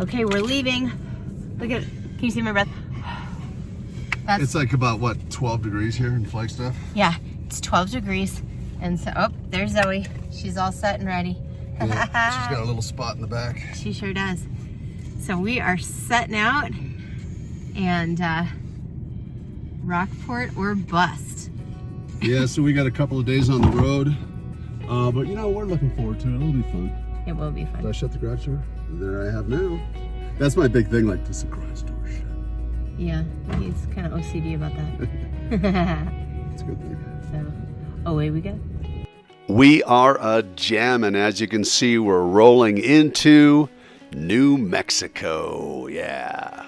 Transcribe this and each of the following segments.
Okay, we're leaving. Look at, can you see my breath? It's like about, what, 12 degrees here in Flagstaff? Yeah, it's 12 degrees. And so, oh, there's Zoe. She's all set and ready. Yeah, she's got a little spot in the back. She sure does. So we are setting out and Rockport or bust. Yeah, so we got a couple of days on the road. But you know, we're looking forward to it. It'll be fun. It will be fun. Did I shut the garage door? There I have now. That's my big thing, like, does the garage door shut? Yeah, he's kind of OCD about that. It's a good thing. So, away we go. We are a jammin'. As you can see, we're rolling into New Mexico. Yeah.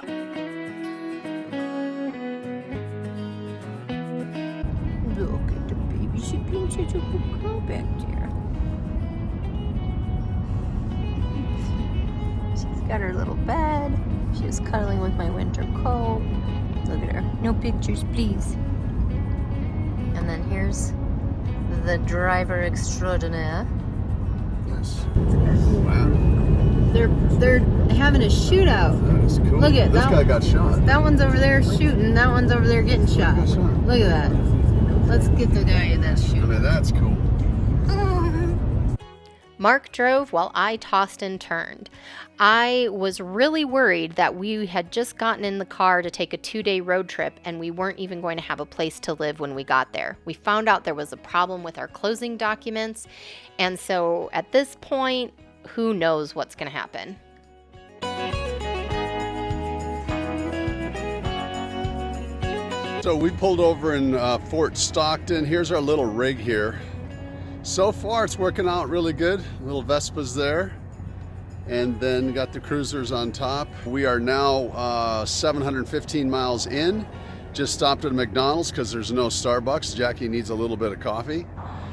Look at the baby. She's being such a good girl back there. She's got her little bed. She's cuddling with my winter coat. Look at her. No pictures, please. And then here's the driver extraordinaire. Yes. Wow. They're having a shootout. That is cool. Look at this that. Guy got shot. That one's over there shooting. That one's over there getting shot. Got shot. Look at that. Let's get the guy that's I shooting. mean, that's cool. Mark drove while I tossed and turned. I was really worried that we had just gotten in the car to take a 2-day road trip and we weren't even going to have a place to live when we got there. We found out there was a problem with our closing documents, and so at this point, who knows what's going to happen. So we pulled over in Fort Stockton. Here's our little rig here. So far it's working out really good. Little Vespa's there. And then got the cruisers on top. We are now 715 miles in. Just stopped at a McDonald's because there's no Starbucks. Jackie needs a little bit of coffee.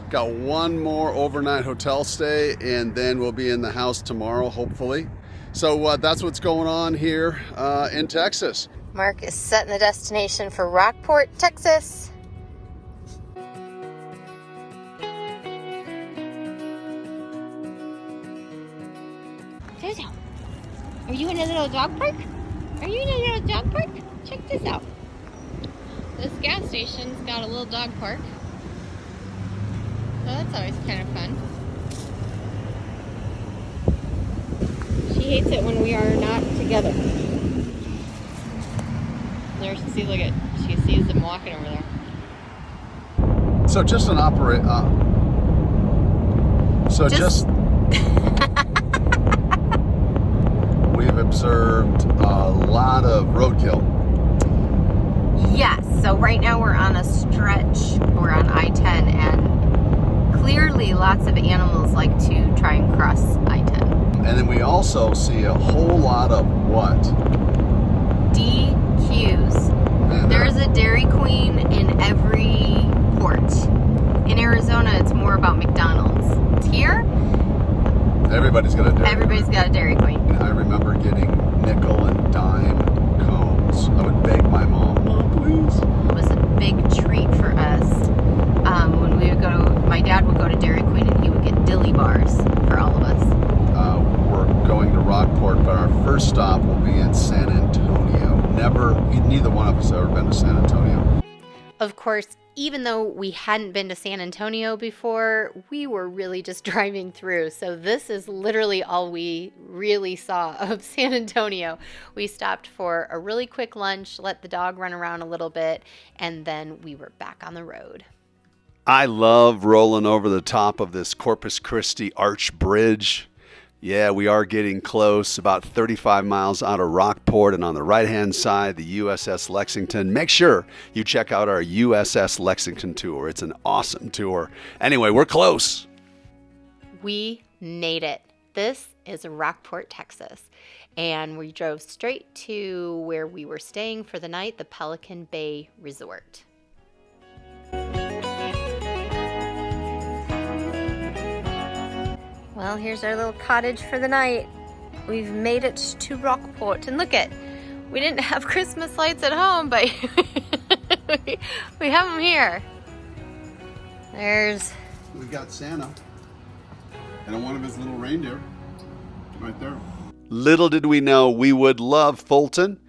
Got one more overnight hotel stay and then we'll be in the house tomorrow, hopefully. So that's what's going on here in Texas. Mark is setting the destination for Rockport, Texas. Jojo, are you in a little dog park? Are you in a little dog park? Check this out. This gas station's got a little dog park. So that's always kind of fun. She hates it when we are not together. There, see, look at, she sees them walking over there. So just an we've observed a lot of roadkill. Yes, so right now we're on a stretch, we're on I-10, and clearly lots of animals like to try and cross I-10. And then we also see a whole lot of what? DQs. Man, There's a Dairy Queen in every port. In Arizona, it's more about McDonald's. Here, everybody's got a Dairy everybody's got a Dairy Queen. I remember getting nickel and dime cones. I would beg my mom, "Mom, please." It was a big treat for us when we would go to, my dad would go to Dairy Queen and he would get dilly bars for all of us. We're going to Rockport, but our first stop will be in San Antonio. Neither one of us have ever been to San Antonio. Of course, even though we hadn't been to San Antonio before, we were really just driving through. So this is literally all we really saw of San Antonio. We stopped for a really quick lunch, let the dog run around a little bit, and then we were back on the road. I love rolling over the top of this Corpus Christi arch bridge. Yeah, we are getting close, about 35 miles out of Rockport, and on the right-hand side, the USS Lexington. Make sure you check out our USS Lexington tour. It's an awesome tour. Anyway, we're close. We made it. This is Rockport, Texas, and we drove straight to where we were staying for the night, the Pelican Bay Resort. Well, here's our little cottage for the night. We've made it to Rockport, and look at, we didn't have Christmas lights at home, but we have them here. We got Santa and one of his little reindeer right there. Little did we know we would love Fulton,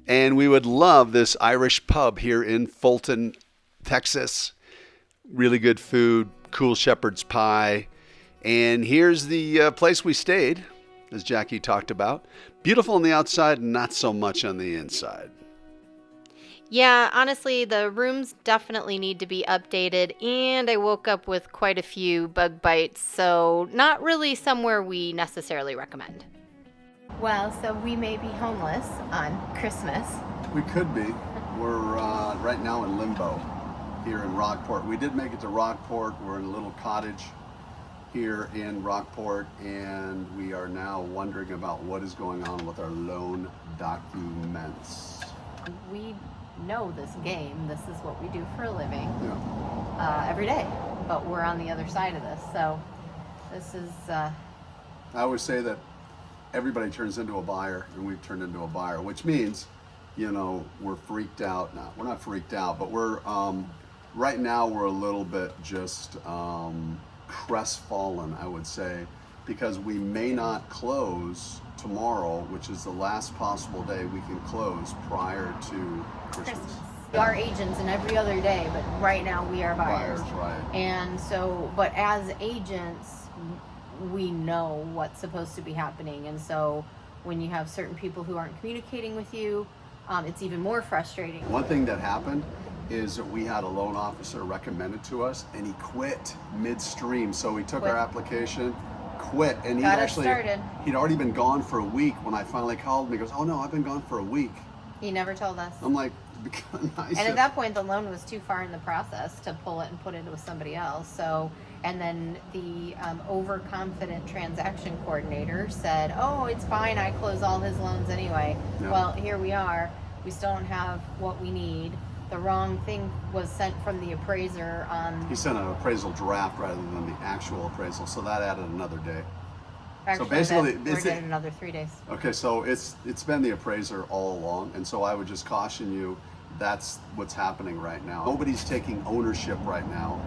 and we would love this Irish pub here in Fulton, Texas. Really good food, cool shepherd's pie. And here's the place we stayed, as Jackie talked about. Beautiful on the outside, not so much on the inside. Yeah, honestly, the rooms definitely need to be updated, and I woke up with quite a few bug bites, so not really somewhere we necessarily recommend. Well, so we may be homeless on Christmas. We could be. We're right now in limbo here in Rockport. We did make it to Rockport. We're in a little cottage here in Rockport, and we are now wondering about what is going on with our loan documents. We know this game. This is what we do for a living. Yeah. Every day, but we're on the other side of this, so this is... I always say that everybody turns into a buyer, and we've turned into a buyer, which means, you know, we're freaked out. No, we're not freaked out, but we're right now we're a little bit just crestfallen, I would say, because we may not close tomorrow, which is the last possible day we can close prior to Christmas. We are agents in every other day, but right now we are buyers. Right. And so, but as agents, we know what's supposed to be happening. And so when you have certain people who aren't communicating with you, it's even more frustrating. One thing that happened is that we had a loan officer recommended to us, and he quit midstream. So we took our application, quit, and he'd already been gone for a week. When I finally called him, he goes, "Oh no, I've been gone for a week." He never told us. I'm like, nice. And at that point, the loan was too far in the process to pull it and put it with somebody else. So, and then the overconfident transaction coordinator said, "Oh, it's fine. I close all his loans anyway." Yeah. Well, here we are. We still don't have what we need. The wrong thing was sent from the appraiser on... He sent an appraisal draft rather than the actual appraisal, so that added another day. Actually, so basically, we're getting another 3 days. Okay, so it's been the appraiser all along, and so I would just caution you, that's what's happening right now. Nobody's taking ownership right now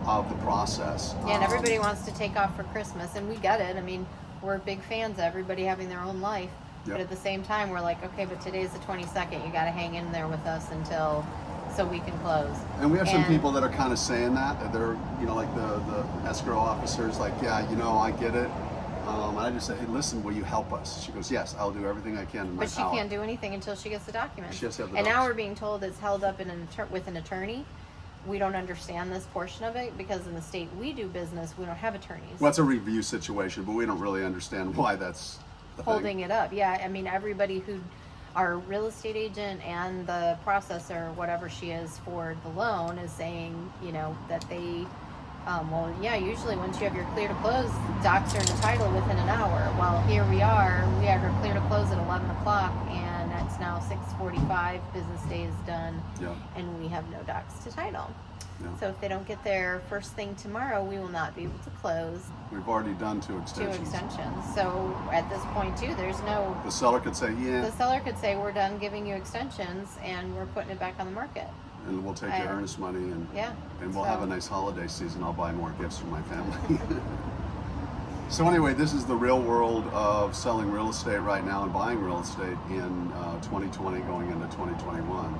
of the process. Yeah, and everybody wants to take off for Christmas, and we get it. I mean, we're big fans of everybody having their own life, but at the same time, we're like, okay, but today's the 22nd. You got to hang in there with us until... so we can close. And we have some people that are kind of saying that they're, you know, like the escrow officers, like, yeah, you know, I get it. And I just said, hey, listen, will you help us? She goes, yes, I'll do everything I can in my power. But she can't do anything until she gets the documents. She has to have the docs. Now we're being told it's held up with an attorney. We don't understand this portion of it because in the state we do business, we don't have attorneys. Well, it's a review situation, but we don't really understand why that's the holding it up. Yeah, I mean, everybody who... our real estate agent and the processor, whatever she is for the loan, is saying, you know, that they, well, yeah, usually once you have your clear to close, docs are in the title within an hour. Well, here we are, we have our clear to close at 11 o'clock, and it's now 6:45, business day is done, and we have no docs to title. Yeah. So if they don't get there first thing tomorrow, we will not be able to close. We've already done 2 extensions. 2 extensions. So at this point too, there's no... The seller could say, yeah. The seller could say, we're done giving you extensions and we're putting it back on the market. And we'll take your earnest money and we'll have a nice holiday season. I'll buy more gifts for my family. So anyway, this is the real world of selling real estate right now and buying real estate in 2020 going into 2021.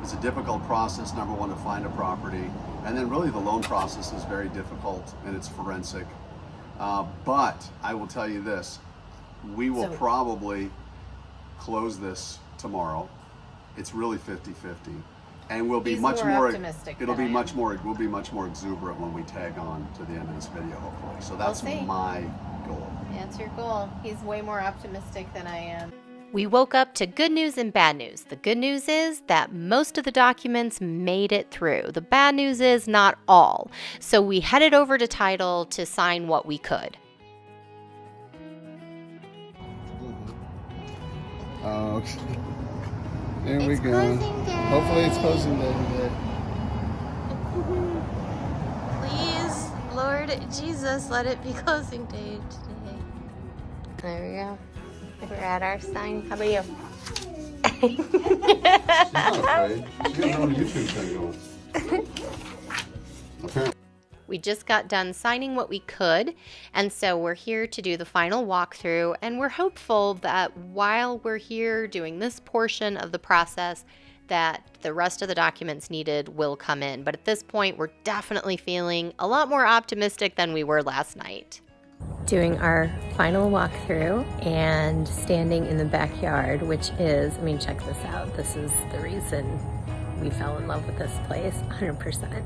It's a difficult process, number one, to find a property. And then really the loan process is very difficult and it's forensic. But I will tell you this, we will probably close this tomorrow. It's really 50-50. And we'll be much more optimistic. We'll be much more exuberant when we tag on to the end of this video, hopefully. So that's my goal. That's your goal. He's way more optimistic than I am. We woke up to good news and bad news. The good news is that most of the documents made it through. The bad news is not all. So we headed over to title to sign what we could. Okay. There we go. Hopefully it's closing day today. Please, Lord Jesus, let it be closing day today. There we go. We're at our sign. How about you? She's not afraid. She got her own YouTube thing going. Apparently. We just got done signing what we could, and so we're here to do the final walkthrough, and we're hopeful that while we're here doing this portion of the process, that the rest of the documents needed will come in. But at this point, we're definitely feeling a lot more optimistic than we were last night. Doing our final walkthrough and standing in the backyard, which is, I mean, check this out. This is the reason we fell in love with this place, 100%.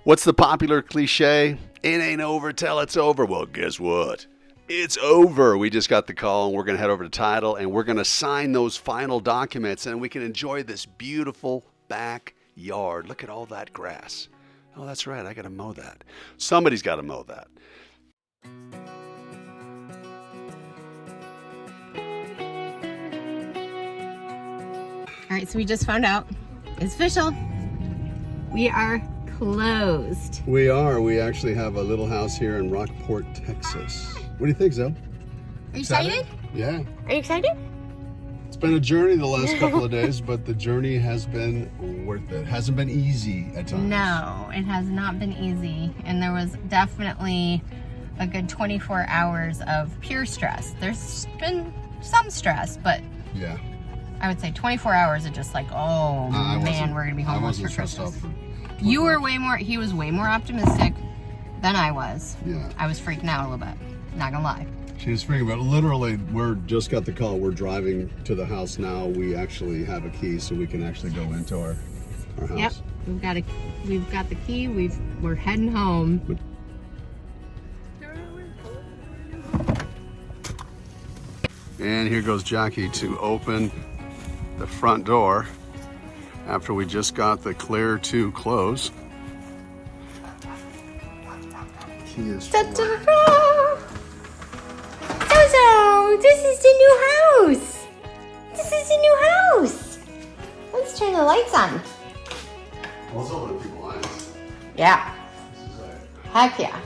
What's the popular cliche? It ain't over till it's over. Well, guess what? It's over. We just got the call, and we're going to head over to title, and we're going to sign those final documents, and we can enjoy this beautiful backyard. Look at all that grass. Oh, that's right. I got to mow that. Somebody's got to mow that. All right, so we just found out. It's official. We are closed. We are. We actually have a little house here in Rockport, Texas. What do you think, Zoe? Are you excited? Yeah. Are you excited? It's been a journey the last couple of days, but the journey has been worth it. Hasn't been easy at times. No, it has not been easy. And there was definitely a good 24 hours of pure stress. There's been some stress, but yeah, I would say 24 hours of just like, oh man, we're gonna be homeless for Christmas. You were way more, he was way more optimistic than I was. Yeah. I was freaking out a little bit, not gonna lie. She was freaking out. Literally, we're just got the call. We're driving to the house now. We actually have a key, so we can actually go into our house. Yep, we've got the key. We're heading home. And here goes Jackie to open the front door after we just got the clear to close. Key is Zozo, this is the new house. This is the new house. Let's turn the lights on. Let's open a few blinds. Yeah. Heck yeah.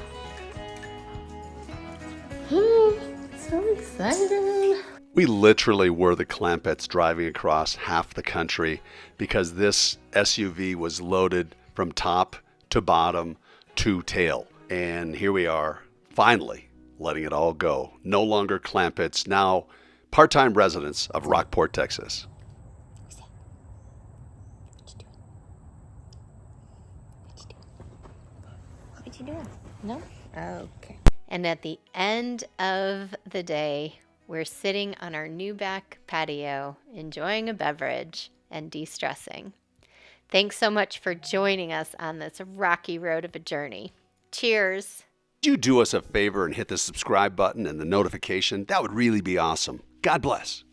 So excited. We literally were the Clampetts driving across half the country because this SUV was loaded from top to bottom to tail. And here we are, finally letting it all go. No longer Clampetts, now part-time residents of Rockport, Texas. What you doing? No? Okay. And at the end of the day, we're sitting on our new back patio, enjoying a beverage and de-stressing. Thanks so much for joining us on this rocky road of a journey. Cheers. Would you do us a favor and hit the subscribe button and the notification? That would really be awesome. God bless.